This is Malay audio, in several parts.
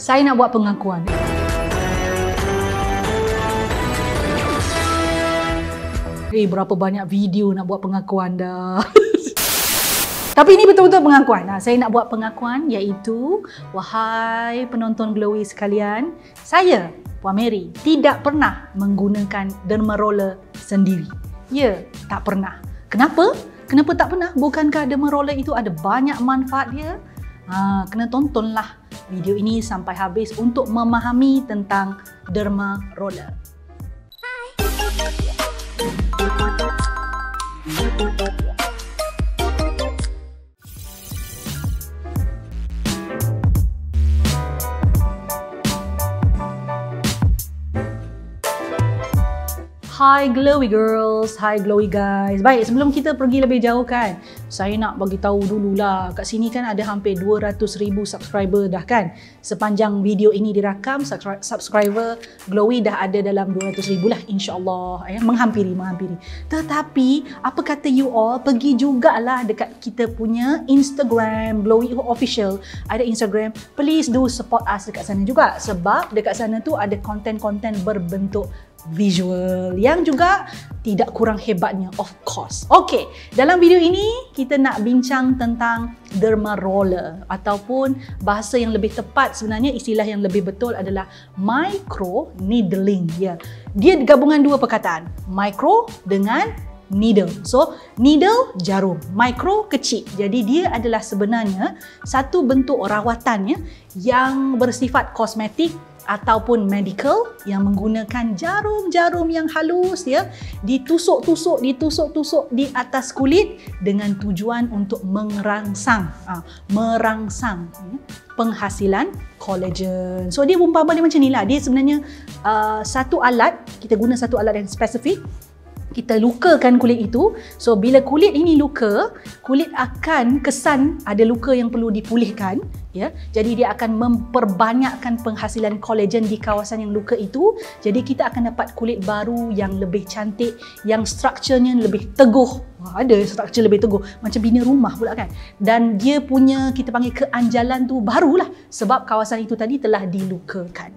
Saya nak buat pengakuan. Berapa banyak video nak buat pengakuan dah. Tapi ini betul-betul pengakuan. Saya nak buat pengakuan iaitu, wahai penonton Glowy sekalian, saya, Puan Mary, tidak pernah menggunakan derma roller sendiri. Ya, tak pernah. Kenapa? Kenapa tak pernah? Bukankah derma roller itu ada banyak manfaat dia? Kena tontonlah video ini sampai habis untuk memahami tentang derma roller. Hi Glowy girls, hi Glowy guys. Baik, sebelum kita pergi lebih jauh kan, saya nak bagi tahu dululah. Kat sini kan ada hampir 200,000 subscriber dah kan. Sepanjang video ini dirakam, subscriber Glowy dah ada dalam 200,000 lah, insya-Allah. Menghampiri. Tetapi apa kata you all, pergi jugalah dekat kita punya Instagram Glowy Official. Ada Instagram, please do support us dekat sana juga. Sebab dekat sana tu ada konten-konten berbentuk visual yang juga tidak kurang hebatnya, of course. Okey, dalam video ini kita nak bincang tentang derma roller, ataupun bahasa yang lebih tepat sebenarnya, istilah yang lebih betul adalah micro needling. Ya, dia gabungan dua perkataan, micro dengan needle. So, needle jarum, micro kecil. Jadi dia adalah sebenarnya satu bentuk rawatan yang bersifat kosmetik ataupun medical yang menggunakan jarum-jarum yang halus ditusuk-tusuk di atas kulit dengan tujuan untuk merangsang penghasilan kolagen. So dia umpama dia macam ni lah. Dia sebenarnya satu alat, kita guna satu alat yang spesifik. Kita lukakan kulit itu. So bila kulit ini luka, kulit akan kesan ada luka yang perlu dipulihkan. Ya, jadi dia akan memperbanyakkan penghasilan kolagen di kawasan yang luka itu. Jadi kita akan dapat kulit baru yang lebih cantik, yang strukturnya lebih teguh. Ada struktur lebih teguh, macam bina rumah pula kan. Dan dia punya, kita panggil keanjalan tu barulah sebab kawasan itu tadi telah dilukakan.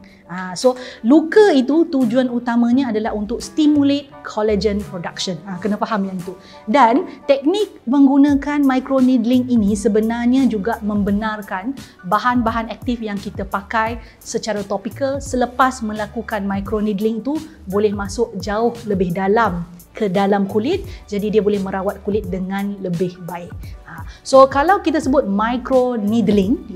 So luka itu tujuan utamanya adalah untuk stimulate collagen production. Kena faham yang itu. Dan teknik menggunakan microneedling ini sebenarnya juga membenarkan bahan-bahan aktif yang kita pakai secara topikal selepas melakukan microneedling itu boleh masuk jauh lebih dalam ke dalam kulit, jadi dia boleh merawat kulit dengan lebih baik. So kalau kita sebut microneedling,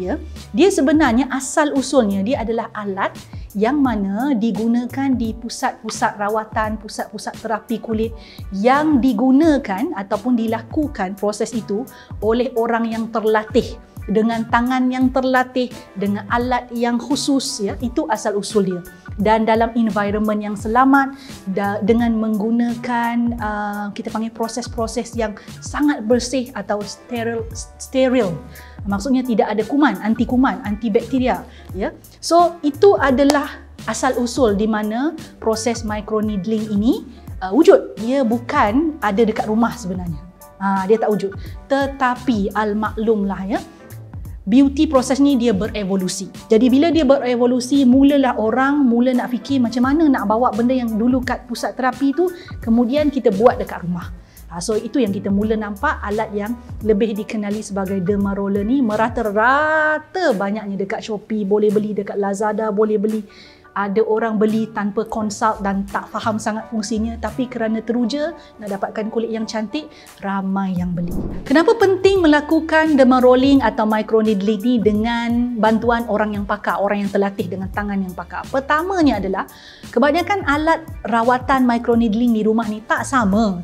dia sebenarnya asal usulnya dia adalah alat yang mana digunakan di pusat-pusat rawatan, pusat-pusat terapi kulit yang digunakan ataupun dilakukan proses itu oleh orang yang terlatih, dengan tangan yang terlatih, dengan alat yang khusus, itu asal usul dia. Dan dalam environment yang selamat, dengan menggunakan kita panggil proses-proses yang sangat bersih atau steril. Maksudnya tidak ada kuman, antibakteria. So itu adalah asal usul di mana proses microneedling ini wujud. Dia bukan ada dekat rumah sebenarnya. Dia tak wujud. Tetapi al-maklumlah beauty proses ni dia berevolusi. Jadi bila dia berevolusi, mulalah orang mula nak fikir macam mana nak bawa benda yang dulu kat pusat terapi tu, kemudian kita buat dekat rumah. So itu yang kita mula nampak alat yang lebih dikenali sebagai derma roller ni merata-rata banyaknya dekat Shopee, boleh beli dekat Lazada, boleh beli. Ada orang beli tanpa consult dan tak faham sangat fungsinya, tapi kerana teruja nak dapatkan kulit yang cantik, ramai yang beli. Kenapa penting melakukan derma rolling atau microneedling ni dengan bantuan orang yang pakar, orang yang terlatih dengan tangan yang pakar? Pertamanya adalah kebanyakan alat rawatan microneedling di rumah ni tak sama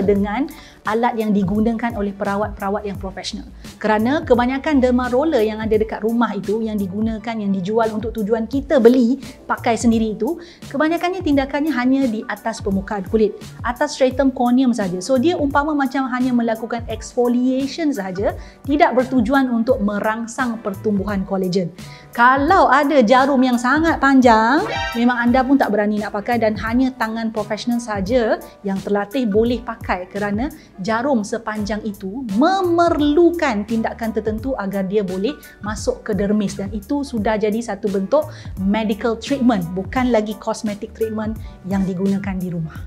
dengan alat yang digunakan oleh perawat-perawat yang profesional. Kerana kebanyakan derma roller yang ada dekat rumah itu, yang digunakan, yang dijual untuk tujuan kita beli, pakai sendiri itu, kebanyakannya tindakannya hanya di atas permukaan kulit, atas stratum corneum saja. So dia umpama macam hanya melakukan exfoliation saja, tidak bertujuan untuk merangsang pertumbuhan kolagen. Kalau ada jarum yang sangat panjang, memang anda pun tak berani nak pakai dan hanya tangan profesional saja yang terlatih boleh pakai kerana jarum sepanjang itu memerlukan tindakan tertentu agar dia boleh masuk ke dermis, dan itu sudah jadi satu bentuk medical treatment, bukan lagi cosmetic treatment yang digunakan di rumah.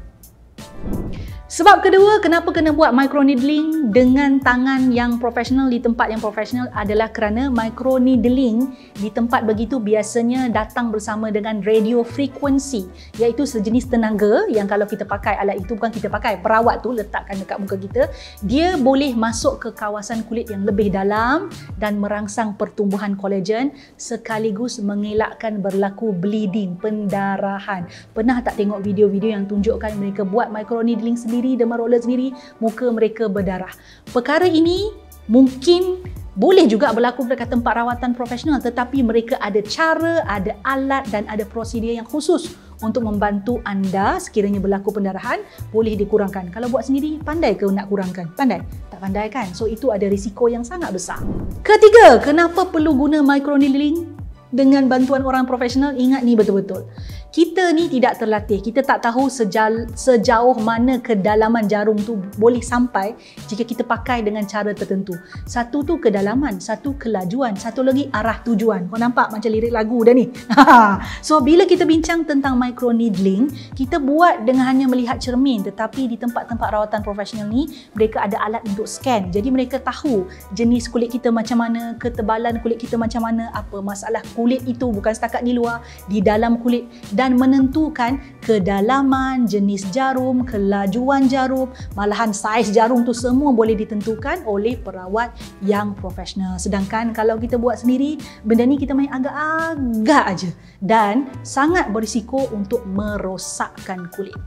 Sebab kedua, kenapa kena buat microneedling dengan tangan yang profesional di tempat yang profesional adalah kerana microneedling di tempat begitu biasanya datang bersama dengan radio frequency, iaitu sejenis tenaga yang kalau kita pakai alat itu, bukan kita pakai, perawat tu letakkan dekat muka kita, dia boleh masuk ke kawasan kulit yang lebih dalam dan merangsang pertumbuhan kolagen sekaligus mengelakkan berlaku bleeding, pendarahan. Pernah tak tengok video-video yang tunjukkan mereka buat microneedling sendiri, derma roller sendiri, muka mereka berdarah? Perkara ini mungkin boleh juga berlaku dekat tempat rawatan profesional, tetapi mereka ada cara, ada alat dan ada prosedur yang khusus untuk membantu anda sekiranya berlaku pendarahan, boleh dikurangkan. Kalau buat sendiri, pandai ke nak kurangkan? Pandai? Tak pandai kan? So itu ada risiko yang sangat besar. Ketiga, kenapa perlu guna microneedling dengan bantuan orang profesional? Ingat ni betul-betul. Kita ni tidak terlatih, kita tak tahu sejauh mana kedalaman jarum tu boleh sampai jika kita pakai dengan cara tertentu. Satu tu kedalaman, satu kelajuan, satu lagi arah tujuan. Kau nampak macam lirik lagu dah ni. So bila kita bincang tentang microneedling, kita buat dengan hanya melihat cermin, tetapi di tempat-tempat rawatan profesional ni mereka ada alat untuk scan. Jadi mereka tahu jenis kulit kita macam mana, ketebalan kulit kita macam mana, apa masalah kulit itu bukan setakat di luar, di dalam kulit, dan menentukan kedalaman, jenis jarum, kelajuan jarum, malahan saiz jarum tu semua boleh ditentukan oleh perawat yang profesional. Sedangkan kalau kita buat sendiri, benda ni kita main agak-agak aja dan sangat berisiko untuk merosakkan kulit.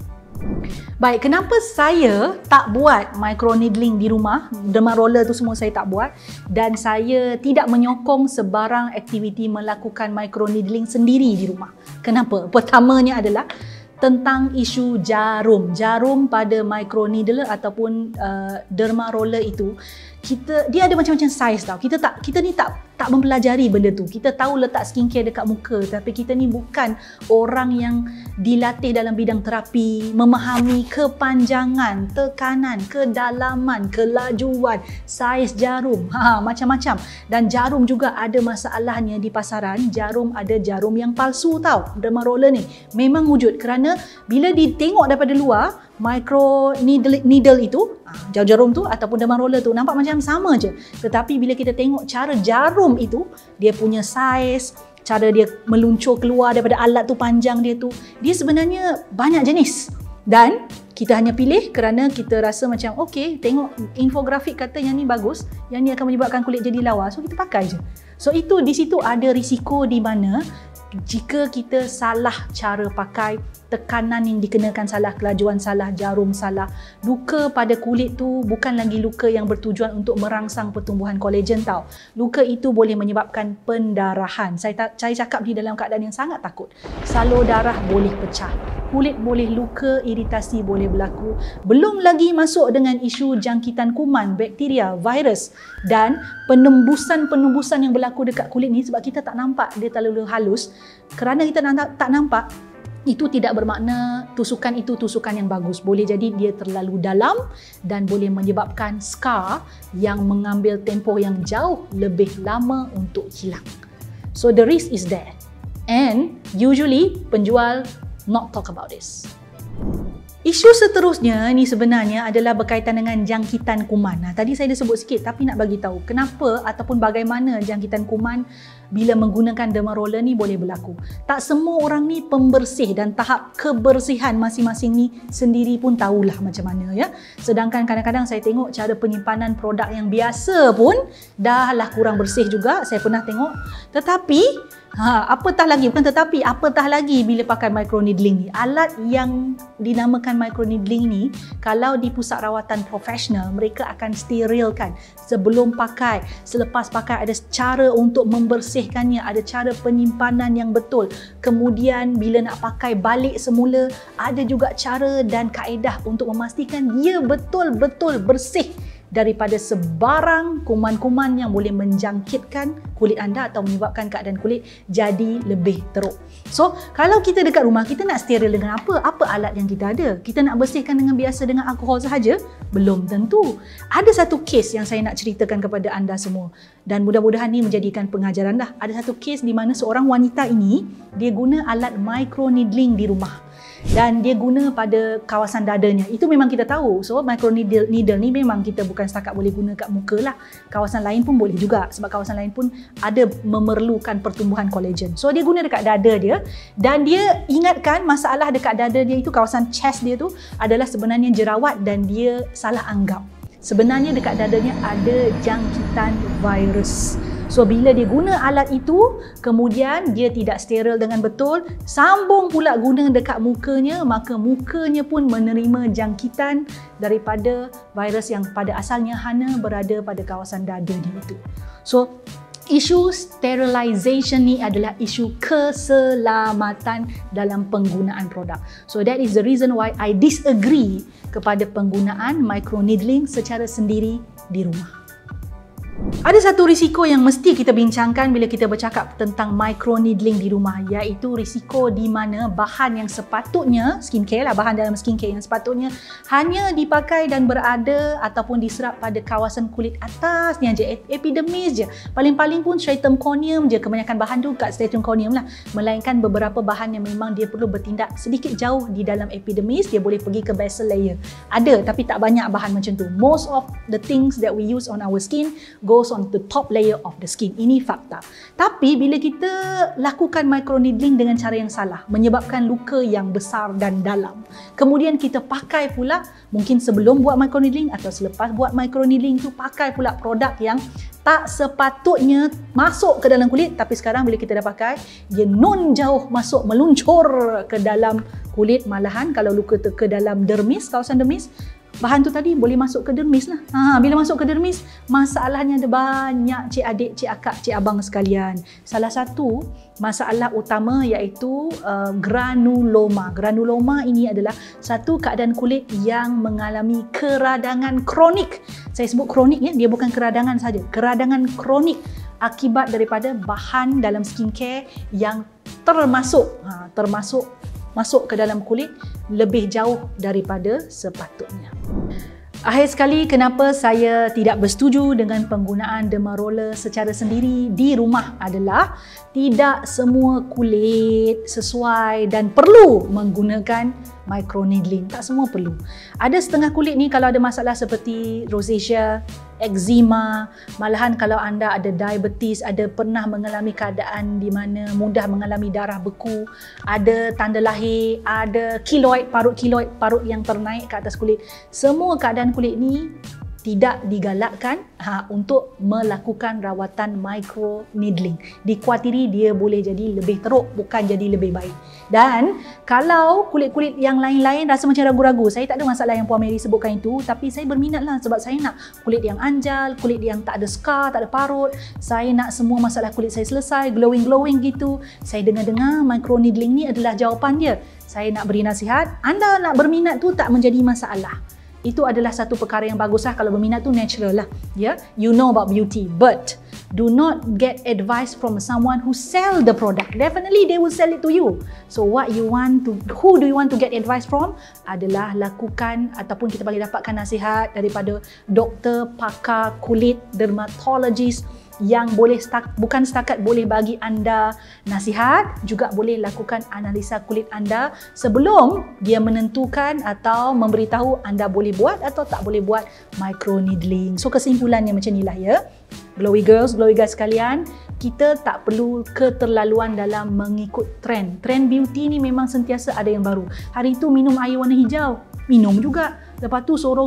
Baik, kenapa saya tak buat microneedling di rumah? Derma roller tu semua saya tak buat, dan saya tidak menyokong sebarang aktiviti melakukan microneedling sendiri di rumah. Kenapa? Pertamanya adalah tentang isu jarum. Jarum pada microneedler ataupun derma roller itu, dia ada macam-macam saiz tau. Kita ni tak mempelajari benda tu. Kita tahu letak skincare dekat muka, tapi kita ni bukan orang yang dilatih dalam bidang terapi, memahami kepanjangan, tekanan, kedalaman, kelajuan, saiz jarum, macam-macam. Dan jarum juga ada masalahnya di pasaran. Jarum ada jarum yang palsu tau. Derma roller ni memang wujud kerana bila ditengok daripada luar, micro needle itu, jarum tu ataupun derma roller tu nampak macam sama je. Tetapi bila kita tengok cara jarum itu, dia punya saiz, cara dia meluncur keluar daripada alat tu, panjang dia tu, dia sebenarnya banyak jenis. Dan kita hanya pilih kerana kita rasa macam okey, tengok infografik kata yang ni bagus, yang ni akan menyebabkan kulit jadi lawa, so kita pakai je. So itu di situ ada risiko di mana jika kita salah cara pakai, tekanan yang dikenakan salah, kelajuan salah, jarum salah, luka pada kulit tu bukan lagi luka yang bertujuan untuk merangsang pertumbuhan kolagen tau. Luka itu boleh menyebabkan pendarahan. Saya cakap ni dalam keadaan yang sangat takut. Salur darah boleh pecah, kulit boleh luka, iritasi boleh berlaku. Belum lagi masuk dengan isu jangkitan kuman, bakteria, virus dan penembusan yang berlaku dekat kulit ni sebab kita tak nampak, dia terlalu halus. Kerana kita tak nampak, itu tidak bermakna tusukan itu tusukan yang bagus. Boleh jadi dia terlalu dalam dan boleh menyebabkan scar yang mengambil tempoh yang jauh lebih lama untuk hilang. So the risk is there. And usually penjual not talk about this. Isu seterusnya ni sebenarnya adalah berkaitan dengan jangkitan kuman. Tadi saya dah sebut sikit tapi nak bagi tahu kenapa ataupun bagaimana jangkitan kuman bila menggunakan derma roller ni boleh berlaku. Tak semua orang ni pembersih dan tahap kebersihan masing-masing ni sendiri pun tahulah macam mana ya. Sedangkan kadang-kadang saya tengok cara penyimpanan produk yang biasa pun dah lah kurang bersih juga. Saya pernah tengok. Tetapi apatah lagi bila pakai microneedling ni. Alat yang dinamakan microneedling ni, kalau di pusat rawatan profesional, mereka akan sterilkan sebelum pakai, selepas pakai ada cara untuk membersihkannya, ada cara penyimpanan yang betul. Kemudian bila nak pakai balik semula, ada juga cara dan kaedah untuk memastikan dia betul-betul bersih daripada sebarang kuman-kuman yang boleh menjangkitkan kulit anda atau menyebabkan keadaan kulit jadi lebih teruk. So, kalau kita dekat rumah, kita nak steril dengan apa? Apa alat yang kita ada? Kita nak bersihkan dengan biasa dengan alkohol sahaja? Belum tentu. Ada satu kes yang saya nak ceritakan kepada anda semua dan mudah-mudahan ini menjadikan pengajaran dah. Ada satu kes di mana seorang wanita ini, dia guna alat micro needling di rumah. Dan dia guna pada kawasan dadanya. Itu memang kita tahu. So micro needle ni memang kita bukan setakat boleh guna kat muka lah. Kawasan lain pun boleh juga. Sebab kawasan lain pun ada memerlukan pertumbuhan kolagen. So dia guna dekat dada dia. Dan dia ingatkan masalah dekat dada dia itu, kawasan chest dia tu adalah sebenarnya jerawat dan dia salah anggap. Sebenarnya dekat dadanya ada jangkitan virus. So bila dia guna alat itu, kemudian dia tidak steril dengan betul, sambung pula guna dekat mukanya, maka mukanya pun menerima jangkitan daripada virus yang pada asalnya hanya berada pada kawasan dada dia itu. So isu sterilization ni adalah isu keselamatan dalam penggunaan produk. So that is the reason why I disagree kepada penggunaan micro needling secara sendiri di rumah. Ada satu risiko yang mesti kita bincangkan bila kita bercakap tentang micro needling di rumah, iaitu risiko di mana bahan yang sepatutnya, skincare lah, bahan dalam skincare yang sepatutnya hanya dipakai dan berada ataupun diserap pada kawasan kulit atas ni aja, epidermis je. Paling-paling pun stratum corneum je, kebanyakan bahan tu kat stratum corneum lah. Melainkan beberapa bahan yang memang dia perlu bertindak sedikit jauh di dalam epidermis, dia boleh pergi ke basal layer. Ada, tapi tak banyak bahan macam tu. Most of the things that we use on our skin goes on the top layer of the skin. Ini fakta. Tapi bila kita lakukan micro needling dengan cara yang salah, menyebabkan luka yang besar dan dalam. Kemudian kita pakai pula, mungkin sebelum buat micro needling atau selepas buat micro needling tu, pakai pula produk yang tak sepatutnya masuk ke dalam kulit, tapi sekarang bila kita dah pakai, dia non jauh masuk, meluncur ke dalam kulit. Malahan kalau luka ke dalam dermis, kawasan dermis, bahan tu tadi boleh masuk ke dermis lah. Bila masuk ke dermis, masalahnya ada banyak cik adik, cik akak, cik abang sekalian. Salah satu masalah utama iaitu granuloma. Granuloma ini adalah satu keadaan kulit yang mengalami keradangan kronik. Saya sebut kronik ya, dia bukan keradangan saja. Keradangan kronik akibat daripada bahan dalam skincare yang masuk ke dalam kulit lebih jauh daripada sepatutnya. Akhir sekali, kenapa saya tidak bersetuju dengan penggunaan derma roller secara sendiri di rumah adalah tidak semua kulit sesuai dan perlu menggunakan micro needling. Tak semua perlu. Ada setengah kulit ni kalau ada masalah seperti rosacea, eczema, malahan kalau anda ada diabetes, ada pernah mengalami keadaan di mana mudah mengalami darah beku, ada tanda lahir, ada keloid, parut yang ternaik ke atas kulit. Semua keadaan kulit ni tidak digalakkan untuk melakukan rawatan micro needling. Dikuatiri dia boleh jadi lebih teruk, bukan jadi lebih baik. Dan kalau kulit-kulit yang lain-lain rasa macam ragu-ragu, saya tak ada masalah yang Puan Mary sebutkan itu, tapi saya berminat lah sebab saya nak kulit yang anjal, kulit yang tak ada scar, tak ada parut. Saya nak semua masalah kulit saya selesai, glowing gitu. Saya dengar-dengar micro needling ni adalah jawapan dia. Saya nak beri nasihat, anda nak berminat tu tak menjadi masalah. Itu adalah satu perkara yang bagus lah. Kalau berminat tu natural lah, yeah? You know about beauty, but do not get advice from someone who sell the product. Definitely they will sell it to you. So who do you want to get advice from? Adalah lakukan ataupun kita boleh dapatkan nasihat daripada doktor pakar kulit, dermatologist, yang boleh bukan setakat boleh bagi anda nasihat, juga boleh lakukan analisa kulit anda sebelum dia menentukan atau memberitahu anda boleh buat atau tak boleh buat micro needling. So kesimpulannya macam inilah ya. Glowy girls, glowy guys sekalian, kita tak perlu keterlaluan dalam mengikut trend. Trend beauty ni memang sentiasa ada yang baru. Hari tu minum air warna hijau, minum juga. Lepas tu suruh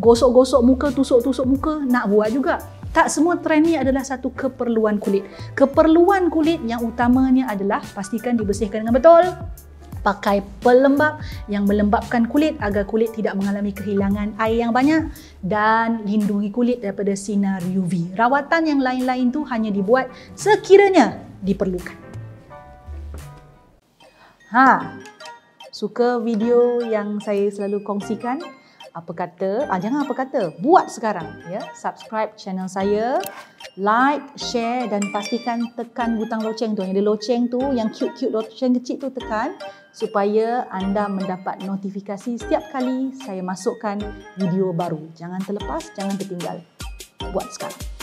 gosok-gosok muka, tusuk-tusuk muka, nak buat juga. Tak semua trend ni adalah satu keperluan kulit. Keperluan kulit yang utamanya adalah pastikan dibersihkan dengan betul, pakai pelembap yang melembapkan kulit agar kulit tidak mengalami kehilangan air yang banyak, dan lindungi kulit daripada sinar UV. Rawatan yang lain-lain tu hanya dibuat sekiranya diperlukan. Suka video yang saya selalu kongsikan? Apa kata, jangan apa kata, buat sekarang ya. Subscribe channel saya, like, share dan pastikan tekan butang loceng tu. Yang ada loceng tu, yang cute-cute loceng kecil tu tekan supaya anda mendapat notifikasi setiap kali saya masukkan video baru. Jangan terlepas, jangan tertinggal. Buat sekarang.